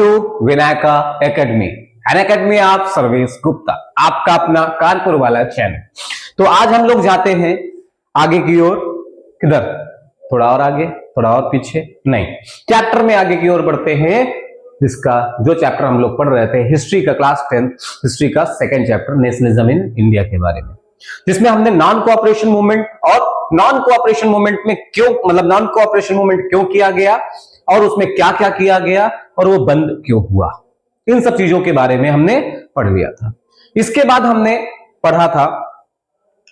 To Vinayaka academy, an academy आप सर्वेश गुप्ता, आपका अपना कानपुर वाला चैनल। तो आज हम लोग जाते हैं आगे की ओर, किधर, थोड़ा और आगे, थोड़ा और पीछे, नहीं, चैप्टर में आगे की ओर बढ़ते हैं, जिसका जो चैप्टर हम लोग पढ़ रहे थे हिस्ट्री का, क्लास 10 हिस्ट्री का second chapter nationalism in India के बारे में, जिसमें हमने नॉन कोऑपरेशन मूवमेंट और नॉन कोऑपरेशन मूवमेंट में क्यों, मतलब नॉन कोऑपरेशन मूवमेंट क्यों किया गया और उसमें क्या क्या किया गया और वो बंद क्यों हुआ, इन सब चीजों के बारे में हमने पढ़ लिया था। इसके बाद हमने पढ़ा था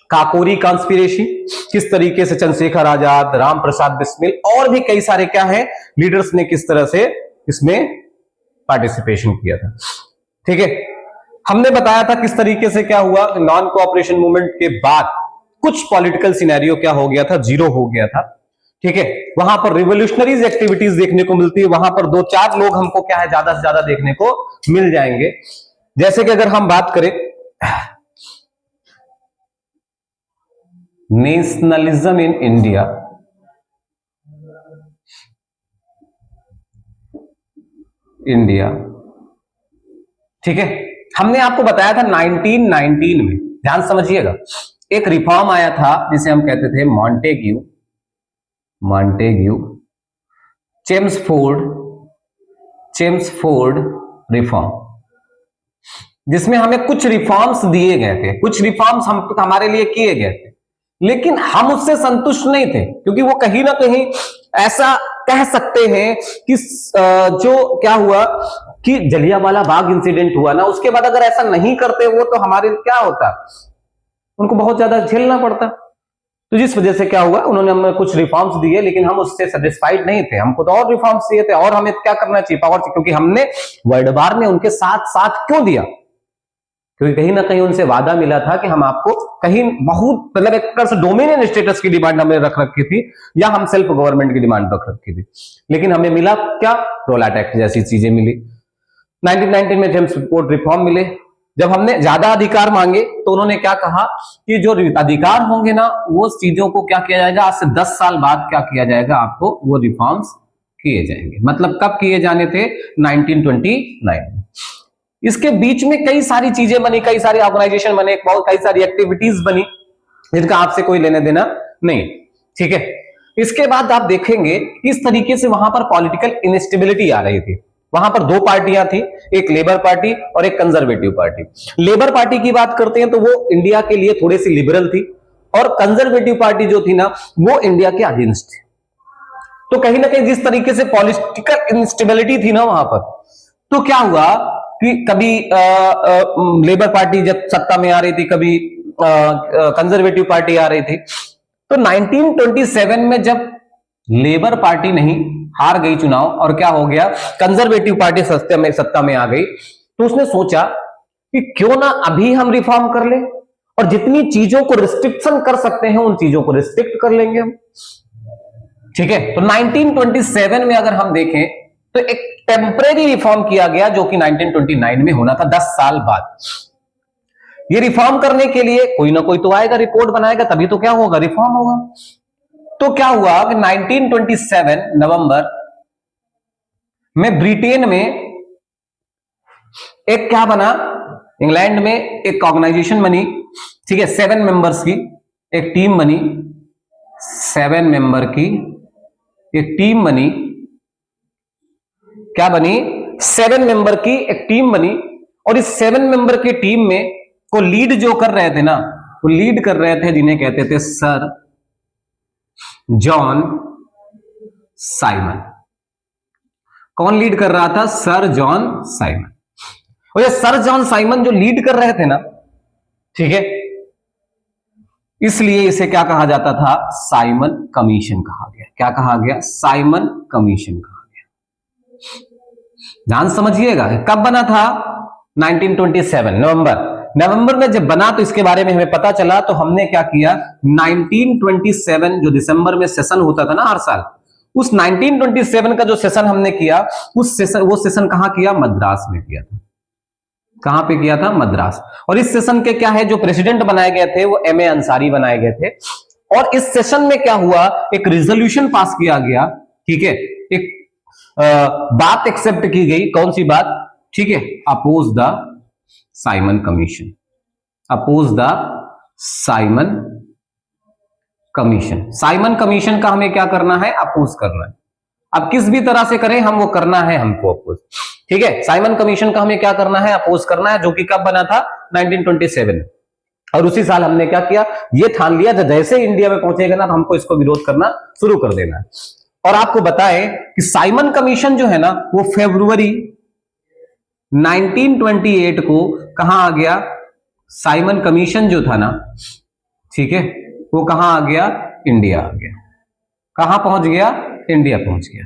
काकोरी कॉन्स्पिरेसी, किस तरीके से चंद्रशेखर आजाद, राम प्रसाद बिस्मिल और भी कई सारे क्या है लीडर्स ने किस तरह से इसमें पार्टिसिपेशन किया था। ठीक है, हमने बताया था किस तरीके से क्या हुआ, नॉन कोऑपरेशन मूवमेंट के बाद कुछ पॉलिटिकल सिनेरियो क्या हो गया था, जीरो हो गया था। ठीक है, वहां पर रिवोल्यूशनरीज एक्टिविटीज देखने को मिलती है, वहां पर 2-4 लोग हमको क्या है ज्यादा से ज्यादा देखने को मिल जाएंगे। जैसे कि अगर हम बात करें नेशनलिज्म इन इंडिया, ठीक है, हमने आपको बताया था 1919 में, ध्यान समझिएगा, एक रिफॉर्म आया था जिसे हम कहते थे मॉन्टेग्यू चेम्सफोर्ड रिफॉर्म, जिसमें हमें कुछ रिफॉर्म्स दिए गए थे, कुछ रिफॉर्म्स हमारे लिए किए गए थे, लेकिन हम उससे संतुष्ट नहीं थे, क्योंकि वो कहीं ना कहीं ऐसा कह सकते हैं कि जो क्या हुआ कि जलियांवाला बाग इंसिडेंट हुआ ना, उसके बाद अगर ऐसा नहीं करते वो तो हमारे क्या होता, उनको बहुत ज्यादा झेलना पड़ता। तो जिस वजह से क्या हुआ, उन्होंने हमें कुछ रिफॉर्म्स दिए, लेकिन हम उससे सेटिस्फाइड नहीं थे, हमको तो और रिफॉर्म्स चाहिए थे, और हमें क्या करना चाहिए, पावर, क्योंकि हमने वर्ल्ड वार में उनके साथ साथ क्यों दिया, क्योंकि कहीं ना कहीं उनसे वादा मिला था कि हम आपको कहीं बहुत, मतलब एक तरह से डोमिनियन स्टेटस की डिमांड हमने रख रखी थी, या हम सेल्फ गवर्नमेंट की डिमांड रख रखी थी, लेकिन हमें मिला क्या, रोलाट एक्ट जैसी चीजें मिली। 1919 में चेम्सफोर्ड रिफॉर्म मिले। जब हमने ज्यादा अधिकार मांगे तो उन्होंने क्या कहा कि जो अधिकार होंगे ना, वो चीजों को क्या किया जाएगा, आज से 10 साल बाद क्या किया जाएगा, आपको वो रिफॉर्म्स किए जाएंगे। मतलब कब किए जाने थे, 1929। इसके बीच में कई सारी चीजें बनी, कई सारी ऑर्गेनाइजेशन बने, बहुत कई सारी एक्टिविटीज बनी, जिनका आपसे कोई लेने देना नहीं। ठीक है, इसके बाद आप देखेंगे इस तरीके से वहां पर पॉलिटिकल इनस्टेबिलिटी आ रही थी। वहां पर 2 पार्टियां थी, एक लेबर पार्टी और एक कंजर्वेटिव पार्टी। लेबर पार्टी की बात करते हैं तो वो इंडिया के लिए थोड़ी सी लिबरल थी, और कंजर्वेटिव पार्टी जो थी ना, वो इंडिया के अगेंस्ट थी। तो कहीं ना कहीं जिस तरीके से पॉलिटिकल इंस्टेबिलिटी थी ना वहां पर, तो क्या हुआ कि कभी लेबर पार्टी जब सत्ता में आ रही थी, कभी कंजर्वेटिव पार्टी आ रही थी। तो 1927 में जब लेबर पार्टी नहीं हार गई चुनाव और क्या हो गया, कंजर्वेटिव पार्टी सत्ता में आ गई, तो उसने सोचा कि क्यों ना अभी हम रिफॉर्म कर ले, और जितनी चीजों को रिस्ट्रिक्शन कर सकते हैं उन चीजों को रिस्ट्रिक्ट कर लेंगे हम। ठीक है, तो 1927 में अगर हम देखें तो एक टेम्परेरी रिफॉर्म किया गया, जो कि 1929 में होना था, 10 साल बाद। ये रिफॉर्म करने के लिए कोई ना कोई तो आएगा, रिपोर्ट बनाएगा, तभी तो क्या होगा, रिफॉर्म होगा। तो क्या हुआ कि 1927 नवंबर में ब्रिटेन में एक क्या बना, इंग्लैंड में एक ऑर्गेनाइजेशन बनी, ठीक है, 7 मेंबर्स की एक टीम बनी, 7 मेंबर की एक टीम बनी, क्या बनी, 7 मेंबर की एक टीम बनी, और इस 7 मेंबर की टीम में को लीड जो कर रहे थे ना, वो लीड कर रहे थे जिन्हें कहते थे सर जॉन साइमन। कौन लीड कर रहा था, सर जॉन साइमन। और ये सर जॉन साइमन जो लीड कर रहे थे ना, ठीक है, इसलिए इसे क्या कहा जाता था, साइमन कमीशन कहा गया। क्या कहा गया, साइमन कमीशन कहा गया। ध्यान समझिएगा, कब बना था, 1927 नवंबर में जब बना, तो इसके बारे में हमें पता चला, तो हमने क्या किया, 1927 जो दिसंबर में सेशन होता था ना हर साल, उस 1927 का जो सेशन हमने किया, वो सेशन कहां किया, मद्रास में किया था। कहां पे किया था, मद्रास। और इस सेशन के क्या है, जो प्रेसिडेंट बनाए गए थे वो एम ए अंसारी बनाए गए थे। और इस सेशन में क्या हुआ, एक रिजोल्यूशन पास किया गया, ठीक है, एक बात एक्सेप्ट की गई, कौन सी बात? ठीक है, oppose the Simon Commission, oppose the Simon Commission. Simon Commission का हमें क्या करना है? अपोज करना है। अब किस भी तरह से करें हम, वो करना है हमको अपोज। ठीक है, साइमन कमीशन का हमें क्या करना है? अपोज करना है, जो कि कब बना था? 1927। और उसी साल हमने क्या किया? ये ठान लिया जैसे इंडिया में पहुंचेगा ना तो हमको इसको विरोध करना शुरू कर देना है। और आपको बताएं कि साइमन कमीशन जो है ना वो फरवरी 1928 को कहां आ गया? साइमन कमीशन जो था ना, ठीक है, वो कहां आ गया? इंडिया आ गया। कहां पहुंच गया? इंडिया पहुंच गया।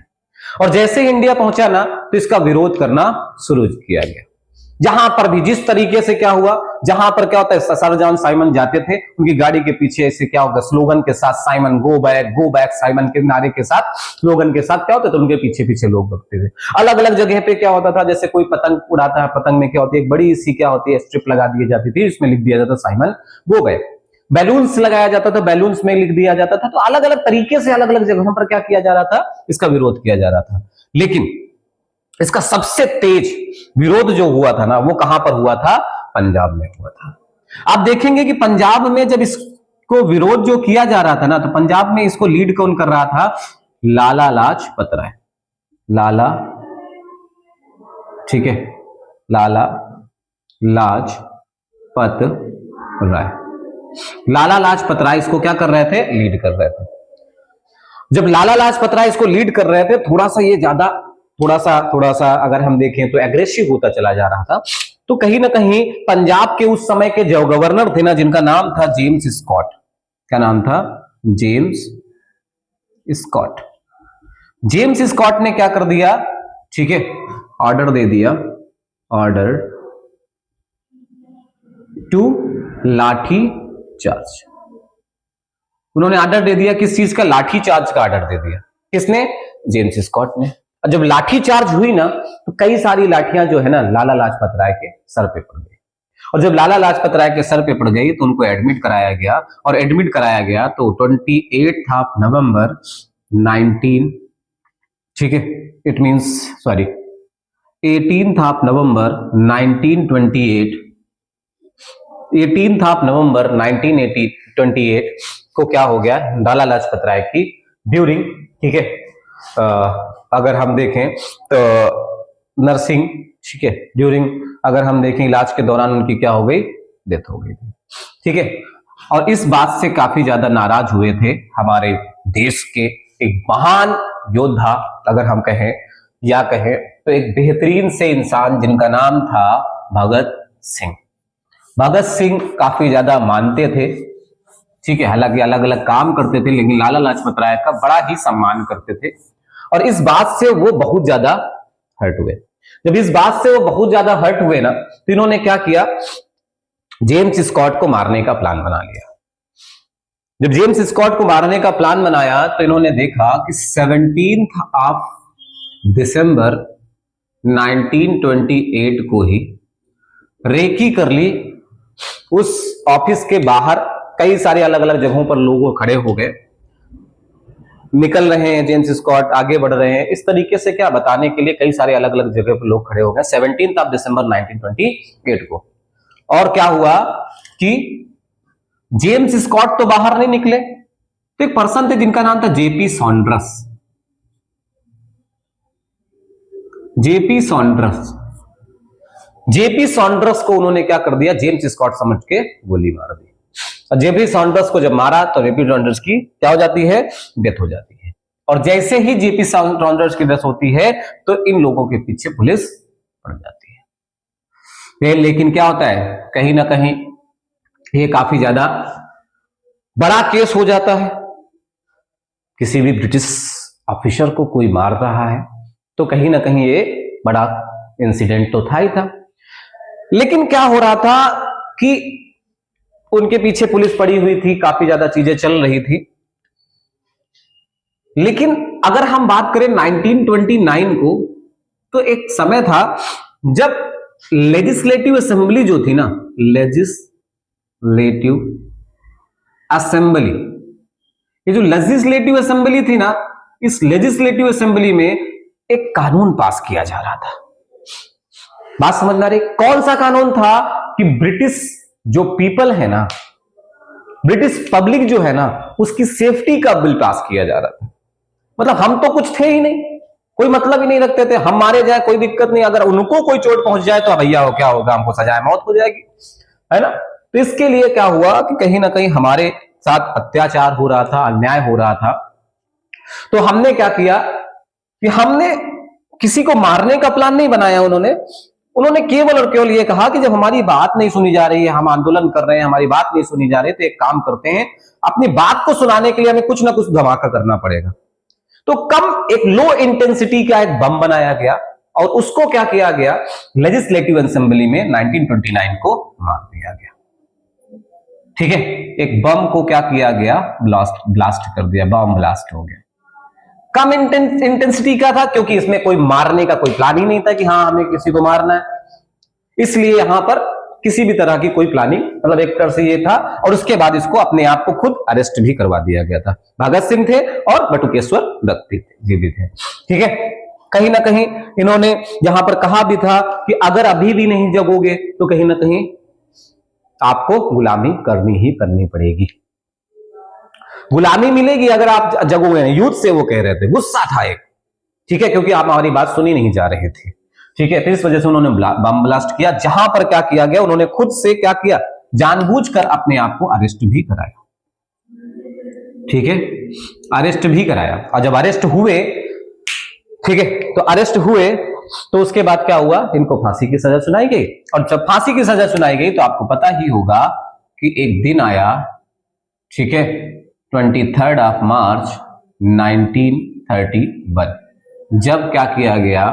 और जैसे इंडिया पहुंचा ना तो इसका विरोध करना शुरू किया गया। जहां पर भी जिस तरीके से क्या हुआ, जहां पर क्या होता है, सर जॉन साइमन जाते थे उनकी गाड़ी के पीछे ऐसे क्या होगा, स्लोगन के साथ, साइमन गो बैक साइमन के नारे के साथ, स्लोगन के साथ क्या होता है, तो उनके पीछे पीछे लोग भगते थे। अलग अलग जगह पे क्या होता था, जैसे कोई पतंग उड़ाता है, पतंग में क्या होती है, एक बड़ी सी क्या होती है, स्ट्रिप लगा दी जाती थी, इसमें लिख दिया जाता साइमन गो बैक। बैलून्स लगाया जाता था, बैलून्स में लिख दिया जाता था। तो अलग अलग तरीके से अलग अलग जगहों पर क्या किया जा रहा था, इसका विरोध किया जा रहा था। लेकिन इसका सबसे तेज विरोध जो हुआ था ना वो कहां पर हुआ था? पंजाब में हुआ था। आप देखेंगे कि पंजाब में जब इसको विरोध जो किया जा रहा था ना, तो पंजाब में इसको लीड कौन कर रहा था? लाला लाजपत राय। लाला, ठीक है, लाला लाजपत राय। लाला लाजपत राय इसको क्या कर रहे थे? लीड कर रहे थे। जब लाला लाजपत राय इसको लीड कर रहे थे, थोड़ा सा ये ज्यादा थोड़ा सा अगर हम देखें तो एग्रेसिव होता चला जा रहा था। तो कहीं ना कहीं पंजाब के उस समय के जो गवर्नर थे ना, जिनका नाम था जेम्स स्कॉट। क्या नाम था? James Scott. जेम्स स्कॉट ने क्या कर दिया? ठीक है, ऑर्डर दे दिया, ऑर्डर टू लाठी चार्ज। उन्होंने ऑर्डर दे दिया, किस चीज का? लाठी चार्ज का ऑर्डर दे दिया। किसने? जेम्स स्कॉट ने। और जब लाठी चार्ज हुई ना तो कई सारी लाठियां जो है ना लाला लाजपत राय के सर पे पड़ गई। और जब लाला लाजपत राय के सर पे पड़ गई तो उनको एडमिट कराया गया। और एडमिट कराया गया तो 28 नवंबर 19, ठीक है, इट मींस सॉरी 18 नवंबर 1928, 18 नवंबर 1928 को क्या हो गया? लाला लाजपत राय की ड्यूरिंग, ठीक है, अगर हम देखें तो नर्सिंग, ठीक है, ड्यूरिंग अगर हम देखें इलाज के दौरान उनकी क्या हो गई? डेथ हो गई थी। ठीक है, और इस बात से काफी ज्यादा नाराज हुए थे हमारे देश के एक महान योद्धा, अगर हम कहें या कहें तो एक बेहतरीन से इंसान जिनका नाम था भगत सिंह। भगत सिंह काफी ज्यादा मानते थे, ठीक है, हालांकि अलग अलग काम करते थे, लेकिन लाला लाजपत राय का बड़ा ही सम्मान करते थे। और इस बात से वो बहुत ज्यादा हर्ट हुए। जब इस बात से वो बहुत ज्यादा हर्ट हुए ना तो इन्होंने क्या किया? जेम्स स्कॉट को मारने का प्लान बना लिया। जब जेम्स स्कॉट को मारने का प्लान बनाया तो इन्होंने देखा कि 17 दिसंबर 1928 को ही रेकी कर ली। उस ऑफिस के बाहर कई सारे अलग अलग जगहों पर लोग खड़े हो गए, निकल रहे हैं, जेम्स स्कॉट आगे बढ़ रहे हैं, इस तरीके से क्या बताने के लिए कई सारे अलग अलग जगह पर लोग खड़े हो गए 17 दिसंबर 1928 को। और क्या हुआ कि जेम्स स्कॉट तो बाहर नहीं निकले, तो एक पर्सन थे जिनका नाम था जेपी सॉन्ड्रस। जेपी सॉन्ड्रस, जेपी सॉन्ड्रस को उन्होंने क्या कर दिया? जेम्स स्कॉट समझ के गोली मार दी। और जेपी सॉन्ड्रस को जब मारा तो जेपी सॉन्ड्रस की क्या हो जाती है? डेथ हो जाती है। और जैसे ही जेपी सॉन्ड्रस की डेथ होती है तो इन लोगों के पीछे पुलिस पड़ जाती है। लेकिन क्या होता है, कहीं ना कहीं ये काफी ज्यादा बड़ा केस हो जाता है। किसी भी ब्रिटिश ऑफिसर को कोई मार रहा है तो कहीं ना कहीं ये बड़ा इंसिडेंट तो था ही था। लेकिन क्या हो रहा था कि उनके पीछे पुलिस पड़ी हुई थी, काफी ज्यादा चीजें चल रही थी। लेकिन अगर हम बात करें 1929 को, तो एक समय था जब लेजिस्लेटिव असेंबली जो थी ना, लेजिस्लेटिव असेंबली, ये जो लेजिस्लेटिव असेंबली थी ना, इस लेजिस्लेटिव असेंबली में एक कानून पास किया जा रहा था। बात समझ में आ रही? कौन सा कानून था? कि ब्रिटिश जो पीपल है ना, ब्रिटिश पब्लिक जो है ना, उसकी सेफ्टी का बिल पास किया जा रहा था। मतलब हम तो कुछ थे ही नहीं, कोई मतलब ही नहीं रखते थे, हम मारे जाए कोई दिक्कत नहीं, अगर उनको कोई चोट पहुंच जाए तो भैया हो क्या होगा, हमको सजाए मौत हो जाएगी, है ना। तो इसके लिए क्या हुआ कि कहीं ना कहीं हमारे साथ अत्याचार हो रहा था, अन्याय हो रहा था। तो हमने क्या किया कि हमने किसी को मारने का प्लान नहीं बनाया। उन्होंने केवल और केवल ये कहा कि जब हमारी बात नहीं सुनी जा रही है, हम आंदोलन कर रहे हैं, हमारी बात नहीं सुनी जा रही, तो एक काम करते हैं, अपनी बात को सुनाने के लिए हमें कुछ ना कुछ धमाका करना पड़ेगा। तो एक लो इंटेंसिटी का एक बम बनाया गया और उसको क्या किया गया, लेजिस्लेटिव असेंबली में 1929 को मार दिया गया। ठीक है, एक बम को क्या किया गया, ब्लास्ट कर दिया, बम ब्लास्ट हो गया। कम इंटेंसिटी का था क्योंकि इसमें कोई मारने का कोई प्लान ही नहीं था कि हाँ हमें किसी को मारना है, इसलिए यहां पर किसी भी तरह की कोई प्लानिंग, मतलब एक तरह से ये था। और उसके बाद इसको अपने आप को खुद अरेस्ट भी करवा दिया गया था। भगत सिंह थे और बटुकेश्वर दत्त थे, जी भी थे। ठीक है, कहीं ना कहीं इन्होंने यहां पर कहा भी था कि अगर अभी भी नहीं जगोगे तो कहीं ना कहीं आपको गुलामी करनी पड़ेगी, गुलामी मिलेगी अगर आप जगोगे। यूथ से वो कह रहे थे, गुस्सा था एक, ठीक है, क्योंकि आप हमारी बात सुनी नहीं जा रहे थे। ठीक है, तो इस वजह से उन्होंने बम ब्लास्ट किया, जहां पर क्या किया गया, उन्होंने खुद से क्या किया, जानबूझकर अपने आप को अरेस्ट भी कराया। ठीक है, अरेस्ट भी कराया। और जब अरेस्ट हुए, ठीक है, तो अरेस्ट हुए तो उसके बाद क्या हुआ, इनको फांसी की सजा सुनाई गई। और जब फांसी की सजा सुनाई गई तो आपको पता ही होगा कि एक दिन आया, ठीक है, 23 मार्च 1931, जब क्या किया गया,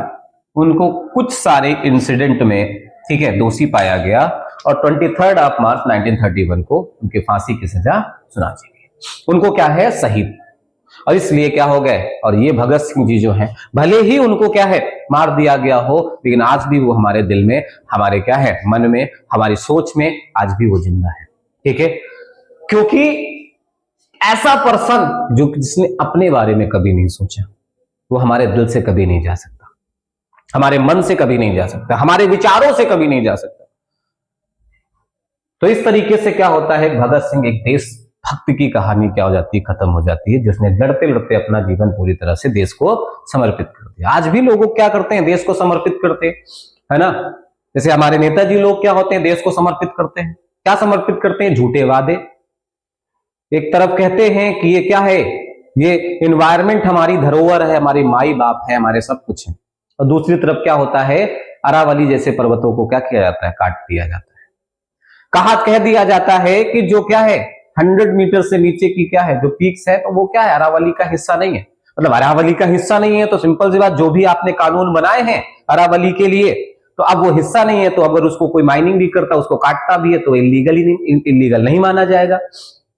उनको कुछ सारे इंसिडेंट में, ठीक है, दोषी पाया गया और 23 मार्च 1931 को उनके फांसी की सजा सुना दी गई। उनको क्या है, शहीद। और इसलिए क्या हो गए, और ये भगत सिंह जी जो हैं, भले ही उनको क्या है मार दिया गया हो, लेकिन आज भी वो हमारे दिल में, हमारे क्या है मन में, हमारी सोच में आज भी वो जिंदा है। ठीक है, क्योंकि ऐसा पर्सन जिसने अपने बारे में कभी नहीं सोचा, वो हमारे दिल से कभी नहीं जा सकता, हमारे मन से कभी नहीं जा सकता, हमारे विचारों से कभी नहीं जा सकता। तो इस तरीके से क्या होता है, भगत सिंह एक देशभक्त की कहानी क्या हो जाती है, खत्म हो जाती है, जिसने लड़ते लड़ते अपना जीवन पूरी तरह से देश को समर्पित कर दिया। आज भी लोग क्या करते हैं, देश को समर्पित करते हैं, है ना। जैसे हमारे नेताजी लोग क्या होते हैं, देश को समर्पित करते हैं। क्या समर्पित करते हैं, झूठे वादे। एक तरफ कहते हैं कि ये क्या है, ये इन्वायरमेंट हमारी धरोहर है, हमारी माई बाप है, हमारे सब कुछ है, और दूसरी तरफ क्या होता है, अरावली जैसे पर्वतों को क्या किया जाता है, काट दिया जाता है। कह दिया जाता है कि जो क्या है 100 मीटर से नीचे की क्या है जो पीक्स है, तो वो क्या है, अरावली का हिस्सा नहीं है। मतलब अरावली का हिस्सा नहीं है तो सिंपल सी बात, जो भी आपने कानून बनाए हैं अरावली के लिए, तो अब वो हिस्सा नहीं है, तो अगर उसको कोई माइनिंग भी करता, उसको काटता भी है, तो इलीगल नहीं माना जाएगा,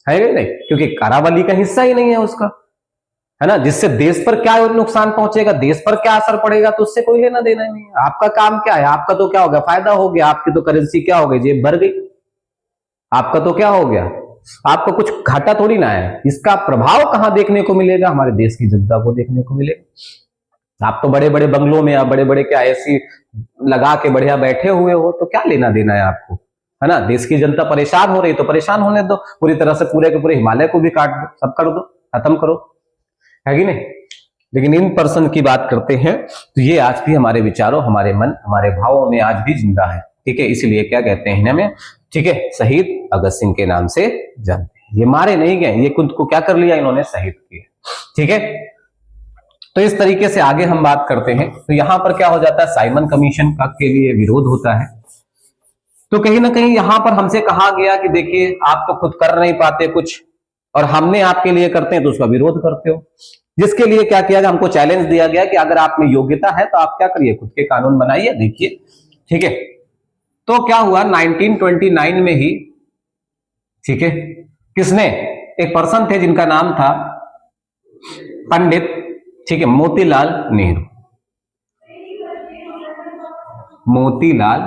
है नहीं, क्योंकि अरावली का हिस्सा ही नहीं है उसका, है ना। जिससे देश पर क्या नुकसान पहुंचेगा, देश पर क्या असर पड़ेगा, तो उससे कोई लेना देना नहीं है। आपका काम क्या है, आपका तो क्या हो गया, फायदा हो गया, आपकी तो करेंसी क्या हो गई, जेब भर गई, आपका तो क्या हो गया, आपको कुछ घाटा थोड़ी ना है। इसका प्रभाव कहां देखने को मिलेगा, हमारे देश की जनता को देखने को मिलेगा। आप तो बड़े बड़े बंगलों में, आप बड़े बड़े क्या एसी लगा के बढ़िया बैठे हुए हो, तो क्या लेना देना है आपको, है ना। देश की जनता परेशान हो रही तो परेशान होने दो, पूरी तरह से पूरे के पूरे हिमालय को भी काट दो, सब कर दो, खत्म करो, है कि नहीं। लेकिन इन पर्सन की बात करते हैं तो ये आज भी हमारे विचारों, हमारे मन, हमारे भावों में आज भी जिंदा है। ठीक है, इसलिए क्या कहते हैं हमें, ठीक है, शहीद भगत सिंह के नाम से जानते हैं। ये मारे नहीं गए, ये खुद को क्या कर लिया, इन्होंने शहीद किया। ठीक है, तो इस तरीके से आगे हम बात करते हैं। तो यहां पर क्या हो जाता है, साइमन कमीशन का के लिए विरोध होता है। तो कहीं ना कहीं यहां पर हमसे कहा गया कि देखिए आप तो खुद कर नहीं पाते कुछ, और हमने आपके लिए करते हैं तो उसका विरोध करते हो। जिसके लिए क्या किया गया, हमको चैलेंज दिया गया कि अगर आप में योग्यता है तो आप क्या करिए, खुद के कानून बनाइए, देखिए। ठीक है, तो क्या हुआ 1929 में ही, ठीक है, किसने, एक पर्सन थे जिनका नाम था पंडित, ठीक है, मोतीलाल नेहरू। मोतीलाल,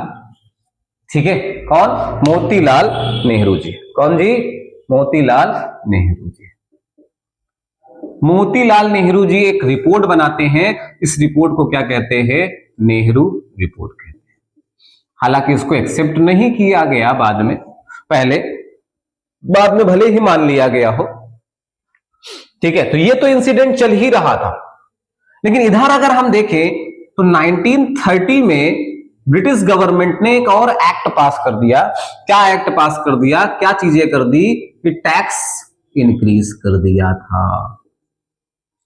ठीक है, कौन, मोतीलाल नेहरू जी। कौन जी, मोतीलाल नेहरू जी। मोतीलाल नेहरू जी एक रिपोर्ट बनाते हैं, इस रिपोर्ट को क्या कहते हैं? नेहरू रिपोर्ट कहते हैं। हालांकि इसको एक्सेप्ट नहीं किया गया बाद में, बाद में भले ही मान लिया गया हो, ठीक है। तो ये तो इंसिडेंट चल ही रहा था, लेकिन इधर अगर हम देखें तो 1930 में ब्रिटिश गवर्नमेंट ने एक और एक्ट पास कर दिया। क्या एक्ट पास कर दिया, क्या चीजें कर दी कि टैक्स इंक्रीज कर दिया था,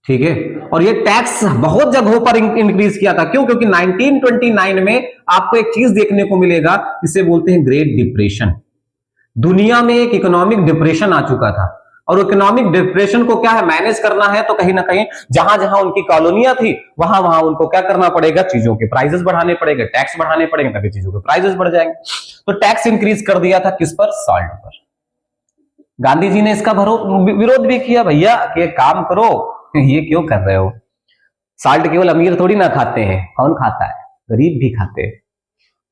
ठीक है। और ये टैक्स बहुत जगहों पर इंक्रीज किया था। क्यों? क्योंकि 1929 में आपको एक चीज देखने को मिलेगा, जिसे बोलते हैं ग्रेट डिप्रेशन। दुनिया में एक इकोनॉमिक डिप्रेशन आ चुका था, और इकोनॉमिक डिप्रेशन को क्या है, मैनेज करना है, तो कहीं ना कहीं जहां जहां उनकी कॉलोनियां थी वहां वहां उनको क्या करना पड़ेगा, चीजों के प्राइसेस बढ़ाने पड़ेंगे, टैक्स बढ़ाने पड़ेंगे, तभी चीजों के प्राइसेस बढ़ जाएंगे। तो टैक्स इंक्रीज कर दिया था किस पर? सॉल्ट पर। गांधी जी ने इसका विरोध भी किया, भैया कि काम करो, ये क्यों कर रहे हो? साल्ट केवल अमीर थोड़ी ना खाते हैं, कौन खाता है? गरीब भी खाते हैं।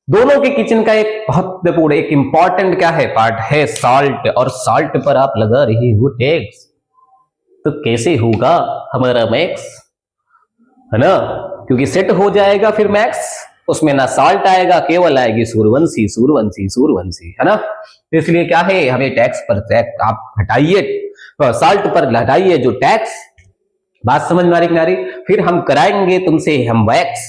दोनों के किचन का एक महत्वपूर्ण, एक इंपॉर्टेंट क्या है, पार्ट है सॉल्ट। और सॉल्ट पर आप लगा रही हो टैक्स, तो कैसे होगा हमारा मैक्स, है ना? क्योंकि सेट हो जाएगा फिर मैक्स, उसमें ना सॉल्ट आएगा, केवल आएगी सूर्यवंशी सूर्यवंशी सूर्यवंशी, है ना? इसलिए क्या है, हमें टैक्स पर टैक्स आप हटाइए, सॉल्ट पर हटाइए जो टैक्स। बात समझ में आ रही कि नहीं? फिर हम कराएंगे तुमसे हम वैक्स,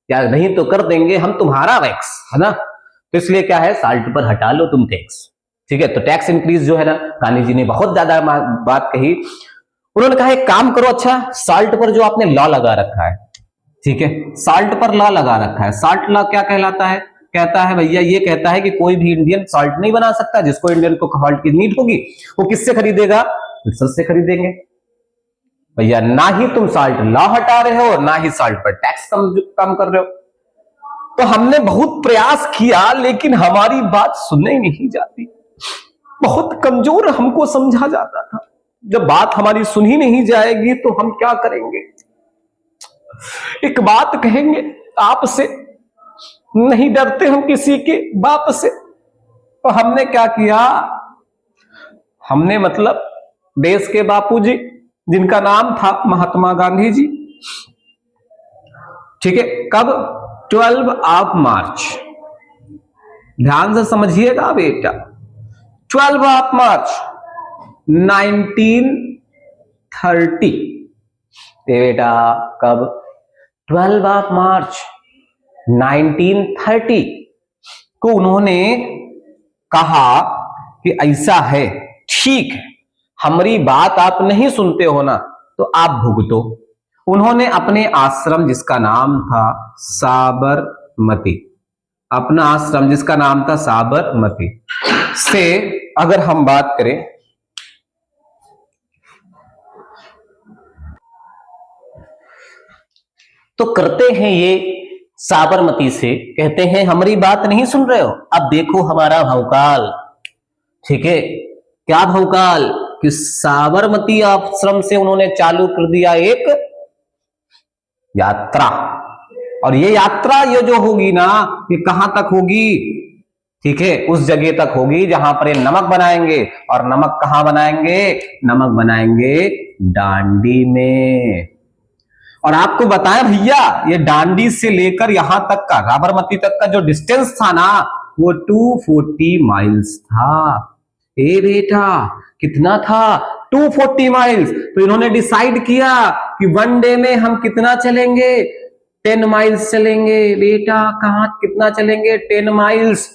या नहीं तो कर देंगे हम तुम्हारा वैक्स, है ना? तो इसलिए क्या है, साल्ट पर हटा लो तुम टैक्स, ठीक है। तो टैक्स इंक्रीज जो है ना, गांधी जी ने बहुत ज्यादा बात कही। उन्होंने कहा एक काम करो, अच्छा साल्ट पर जो आपने लॉ लगा रखा है, ठीक है, साल्ट पर लॉ लगा रखा है, साल्ट लॉ क्या कहलाता है? कहता है भैया, ये कहता है कि कोई भी इंडियन साल्ट नहीं बना सकता। जिसको इंडियन को साल्ट की नीड होगी वो किससे खरीदेगा? ब्रिटिश से खरीदेंगे। भैया ना ही तुम साल्ट लॉ हटा रहे हो, ना ही साल्ट पर टैक्स कम कर रहे हो। तो हमने बहुत प्रयास किया, लेकिन हमारी बात सुनने नहीं जाती, बहुत कमजोर हमको समझा जाता था। जब बात हमारी सुनी नहीं जाएगी तो हम क्या करेंगे? एक बात कहेंगे आपसे, नहीं डरते हम किसी के बाप से। तो हमने क्या किया, हमने मतलब देश के बापूजी, जिनका नाम था महात्मा गांधी जी, ठीक है, कब? 12 मार्च, ध्यान से समझिएगा बेटा, 12 मार्च 1930। बेटा कब? 12 मार्च 1930 को उन्होंने कहा कि ऐसा है, ठीक है, हमारी बात आप नहीं सुनते हो ना, तो आप भुगतो। उन्होंने अपने आश्रम, जिसका नाम था साबरमती, अपना आश्रम जिसका नाम था साबरमती से अगर हम बात करें तो करते हैं ये साबरमती से, कहते हैं हमारी बात नहीं सुन रहे हो, अब देखो हमारा भौकाल, ठीक है। क्या भौकाल? कि साबरमती आश्रम से उन्होंने चालू कर दिया एक यात्रा। और ये यात्रा ये जो होगी ना, ये कहां तक होगी? ठीक है, उस जगह तक होगी जहां पर ये नमक बनाएंगे। और नमक कहां बनाएंगे? नमक बनाएंगे डांडी में। और आपको बताया भैया, ये डांडी से लेकर यहां तक का, साबरमती तक का जो डिस्टेंस था ना, वो 240 माइल्स था। ए बेटा कितना था? 240 माइल्स। तो इन्होंने डिसाइड किया कि वन डे में हम कितना चलेंगे? 10 माइल्स चलेंगे। बेटा कहां कितना चलेंगे? 10 माइल्स।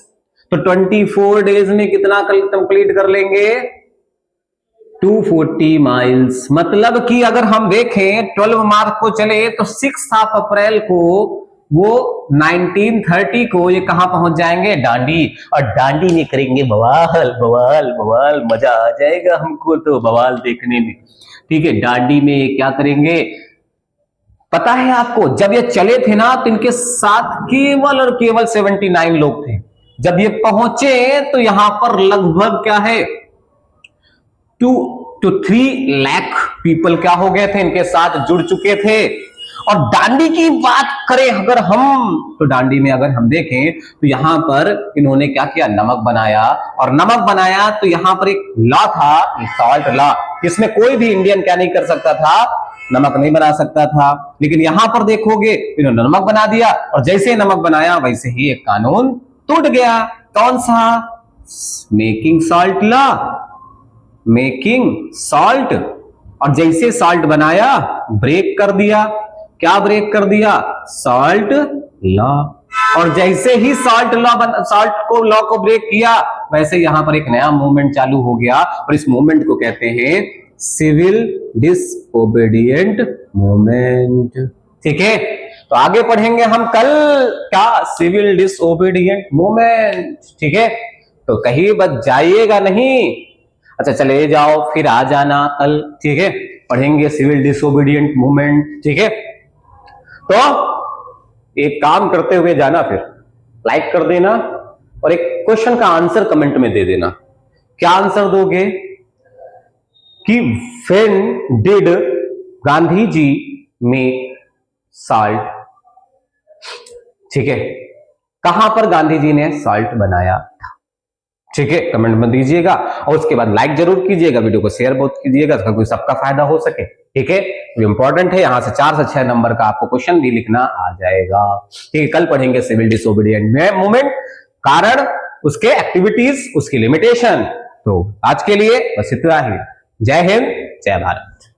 तो 24 डेज में कितना कंप्लीट कर लेंगे? 240 माइल्स। मतलब कि अगर हम देखें 12 मार्च को चले तो 6 अप्रैल को वो 1930 को ये कहां पहुंच जाएंगे? डांडी। और डांडी में करेंगे बवाल बवाल बवाल, मजा आ जाएगा हमको तो बवाल देखने में, ठीक है। डांडी में क्या करेंगे पता है आपको? जब ये चले थे ना तो इनके साथ केवल और केवल 79 लोग थे। जब ये पहुंचे तो यहां पर लगभग क्या है 2 to 3 लाख पीपल क्या हो गए थे, इनके साथ जुड़ चुके थे। और डांडी की बात करें अगर हम, तो डांडी में अगर हम देखें तो यहां पर इन्होंने क्या किया? नमक बनाया। और नमक बनाया तो यहां पर एक लॉ था, सॉल्ट लॉ, इसमें कोई भी इंडियन क्या नहीं कर सकता था, नमक नहीं बना सकता था। लेकिन यहां पर देखोगे इन्होंने नमक बना दिया, और जैसे ही नमक बनाया वैसे ही एक कानून टूट गया। कौन सा? Making salt law, making salt. और जैसे सॉल्ट बनाया ब्रेक कर दिया। क्या ब्रेक कर दिया? Salt law. और जैसे ही सॉल्ट लॉ को ब्रेक किया, वैसे यहां पर एक नया मूवमेंट चालू हो गया, और इस मूवमेंट को कहते हैं सिविल डिसओबीडिएंट मूवमेंट। ठीक है, तो आगे पढ़ेंगे हम कल क्या? Civil disobedient movement. ठीक है, तो कहीं बच जाइएगा नहीं। अच्छा, चले जाओ फिर आ जाना कल। ठीक है, पढ़ेंगे सिविल डिसओबीडिएंट मूवमेंट। ठीक है, तो एक काम करते हुए जाना, फिर लाइक कर देना और एक क्वेश्चन का आंसर कमेंट में दे देना। क्या आंसर दोगे कि when did Gandhi ji make salt? ठीक है, कहां पर गांधी जी ने सॉल्ट बनाया था? ठीक है, कमेंट में दीजिएगा, और उसके बाद लाइक जरूर कीजिएगा, वीडियो को शेयर बहुत कीजिएगा, ताकि सबका फायदा हो सके। ठीक है, इंपॉर्टेंट है, यहां से 4 से 6 नंबर का आपको क्वेश्चन भी लिखना आ जाएगा। ठीक है, कल पढ़ेंगे सिविल डिसओबीडिएंट मूवमेंट, कारण, उसके एक्टिविटीज, उसकी लिमिटेशन। तो आज के लिए बस इतना ही। जय हिंद, जय भारत।